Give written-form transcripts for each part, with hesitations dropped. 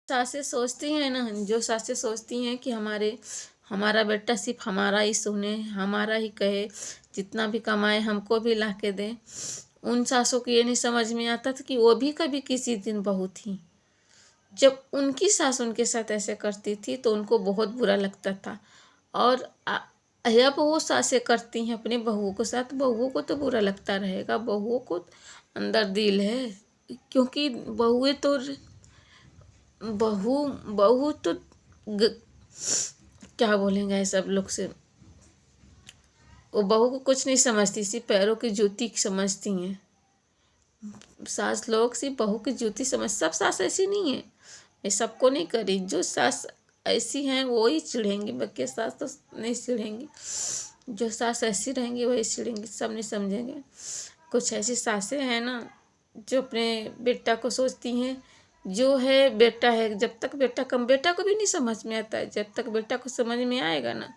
सासें सोचती हैं ना, जो सासें सोचती हैं कि हमारा बेटा सिर्फ हमारा ही सुने, हमारा ही कहे, जितना भी कमाए हमको भी ला के दे। उन सासों को ये नहीं समझ में आता था कि वो भी कभी किसी दिन बहू थी। जब उनकी सास उनके साथ ऐसे करती थी तो उनको बहुत बुरा लगता था। और अब वो सासें करती हैं अपने बहुओं के साथ, बहुओं को तो बुरा लगता रहेगा, बहुओं को अंदर दिल है। क्योंकि बहुएं तो बहू बहू तो ग, क्या बोलेंगे सब लोग से, वो बहू को कुछ नहीं समझती, सिर्फ पैरों की जूती समझती हैं। सास लोग सिर्फ बहू की जूती समझ, सब सास ऐसी नहीं है, मैं सबको नहीं करी। जो सास ऐसी हैं वो ही चिढ़ेंगी, बाकी सास तो नहीं चिढ़ेंगी। जो सास ऐसी रहेंगी वही चिढ़ेंगी, सब नहीं समझेंगे। कुछ ऐसी सासें हैं ना जो अपने बेटा को सोचती हैं जो है बेटा है, जब तक बेटा को भी नहीं समझ में आता है। जब तक बेटा को समझ में आएगा ना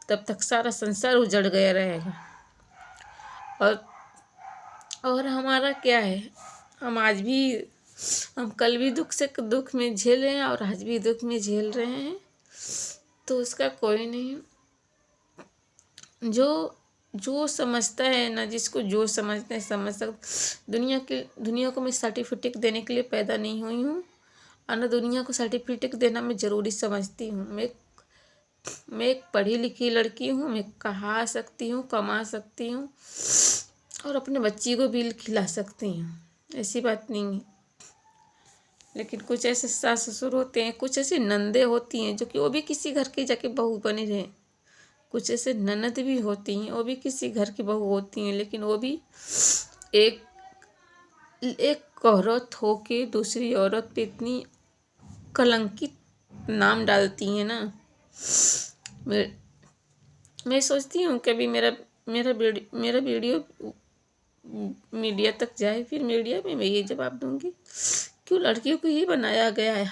तब तक सारा संसार उजड़ गया रहेगा। और हमारा क्या है, हम कल भी दुख में झेले हैं और आज भी दुख में झेल रहे हैं, तो उसका कोई नहीं। जो समझता है ना, जिसको जो समझते हैं समझ सकते। दुनिया को मैं सर्टिफिकेट देने के लिए पैदा नहीं हुई हूँ, और ना दुनिया को सर्टिफिकेट देना मैं ज़रूरी समझती हूँ। मैं एक पढ़ी लिखी लड़की हूँ, मैं कहा सकती हूँ, कमा सकती हूँ और अपने बच्ची को भी खिला सकती हूँ, ऐसी बात नहीं है। लेकिन कुछ ऐसे सास ससुर होते हैं, कुछ ऐसी नंदे होती हैं जो कि वो भी किसी घर की जाके बहू बनी रहे। कुछ ऐसे ननद भी होती हैं, वो भी किसी घर की बहू होती हैं, लेकिन वो भी एक औरत हो के दूसरी औरत पे इतनी कलंकित नाम डालती हैं ना। मैं सोचती हूँ कभी मेरा वीडियो मीडिया तक जाए, फिर मीडिया में मैं ये जवाब दूंगी, क्यों लड़कियों को ये बनाया गया है।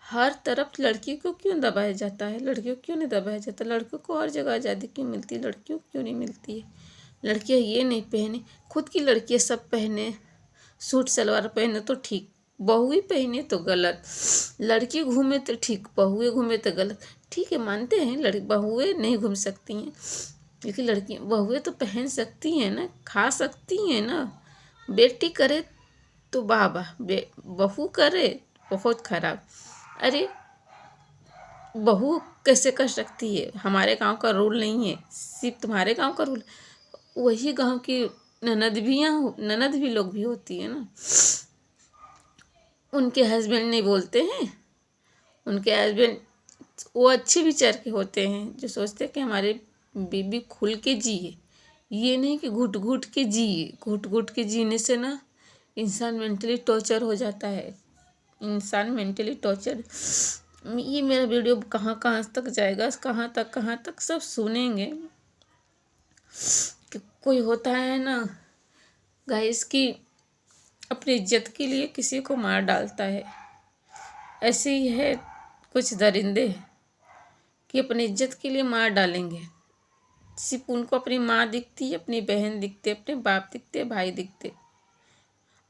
हर तरफ लड़की को क्यों दबाया जाता है, लड़कियों को क्यों नहीं दबाया जाता। लड़कियों को हर जगह आज़ादी क्यों मिलती है, लड़कियों को क्यों नहीं मिलती है। लड़कियां ये नहीं पहने, खुद की लड़कियां सब पहने, सूट सलवार पहने तो ठीक, बहू ही पहने तो गलत। लड़की घूमे तो ठीक, बहुएं घूमे तो गलत। ठीक है, मानते हैं बहुएं नहीं घूम सकती हैं, लेकिन लड़कियां बहुएं तो पहन सकती हैं ना, खा सकती हैं ना। बेटी करे तो वाह वाह, बहू करे बहुत खराब। अरे बहू कैसे कर सकती है, हमारे गांव का रूल नहीं है, सिर्फ तुम्हारे गांव का रूल। वही गांव की ननद भी लोग भी होती है ना, उनके हस्बैंड नहीं बोलते हैं, उनके हस्बैंड वो अच्छे विचार के होते हैं, जो सोचते हैं कि हमारे बीबी खुल के जिए, ये नहीं कि घुट घुट के जिए। घुट घुट के जीने से ना इंसान मेंटली टॉर्चर हो जाता है, इंसान मेंटली टॉर्चर। ये मेरा वीडियो कहाँ तक जाएगा, कहाँ तक सब सुनेंगे। कि कोई होता है ना गाइस की अपनी इज्जत के लिए किसी को मार डालता है, ऐसे ही है कुछ दरिंदे कि अपनी इज्जत के लिए मार डालेंगे। सिर्फ उनको अपनी माँ दिखती है, अपनी बहन दिखते, अपने बाप दिखते, भाई दिखते।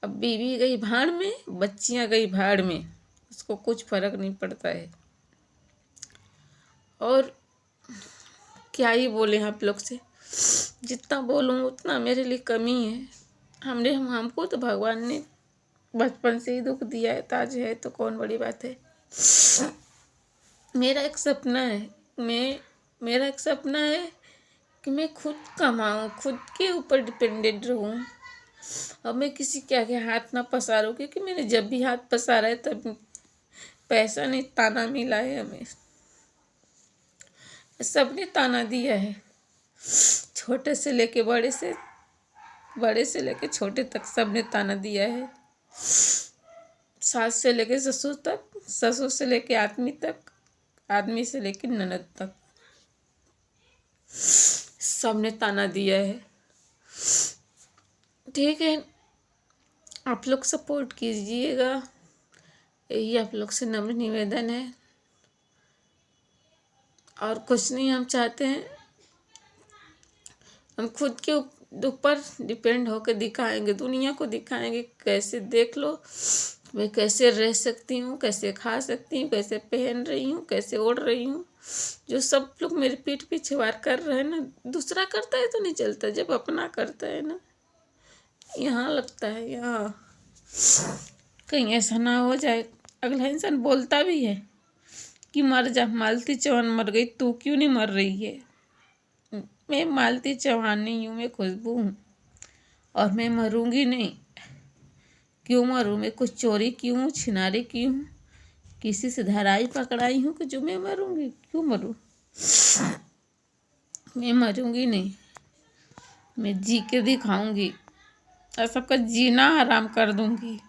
अब बीवी गई भाड़ में, बच्चियां गई भाड़ में, उसको कुछ फर्क नहीं पड़ता है। और क्या ही बोले आप लोग से, जितना बोलूँ उतना मेरे लिए कमी है। हमको तो भगवान ने बचपन से ही दुख दिया है, ताज है तो कौन बड़ी बात है। मेरा एक सपना है कि मैं खुद कमाऊँ, खुद के ऊपर डिपेंडेंट रहूँ। अब मैं किसी के आगे हाथ ना पसारूँ, क्योंकि मैंने जब भी हाथ पसारा है तब पैसा नहीं, ताना मिला है हमें। सबने ताना दिया है, छोटे से लेके बड़े से लेके छोटे तक सबने ताना दिया है। सास से लेके ससुर तक, ससुर से लेके आदमी तक, आदमी से लेके ननद तक, सबने ताना दिया है। ठीक है, आप लोग सपोर्ट कीजिएगा, यही आप लोग से नम्र निवेदन है। और कुछ नहीं हम चाहते हैं, हम खुद के ऊपर डिपेंड होकर दिखाएंगे, दुनिया को दिखाएंगे। कैसे देख लो मैं कैसे रह सकती हूँ, कैसे खा सकती हूँ, कैसे पहन रही हूँ, कैसे ओढ़ रही हूँ। जो सब लोग मेरे पीठ पीछे वार कर रहे हैं ना, दूसरा करता है तो नहीं चलता, जब अपना करता है ना, यहाँ लगता है यहाँ कहीं ऐसा ना हो जाए। अगला इंसान बोलता भी है कि मर जा, मालती चौहान मर गई, तू क्यों नहीं मर रही है। मैं मालती चौहान नहीं हूँ, मैं खुशबू हूँ और मैं मरूंगी नहीं। क्यों मरूँ मैं, कुछ चोरी की हूँ, छिनारी की हूँ, किसी से धराई पकड़ाई हूँ कि जो मैं मरूंगी। क्यों मरूँ, मैं मरूंगी नहीं, मैं जी के दिखाऊंगी और सबका जीना हराम कर दूंगी।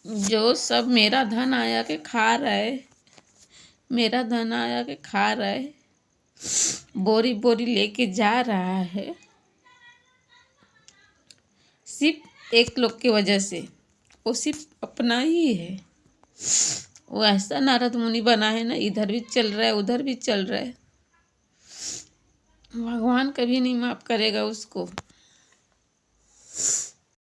जो सब मेरा धन आया के खा रहा है, मेरा धन आया के खा रहा है, बोरी बोरी लेके जा रहा है, सिर्फ एक लोग की वजह से, वो सिर्फ अपना ही है। वो ऐसा नारद मुनि बना है ना, इधर भी चल रहा है उधर भी चल रहा है। भगवान कभी नहीं माफ करेगा उसको।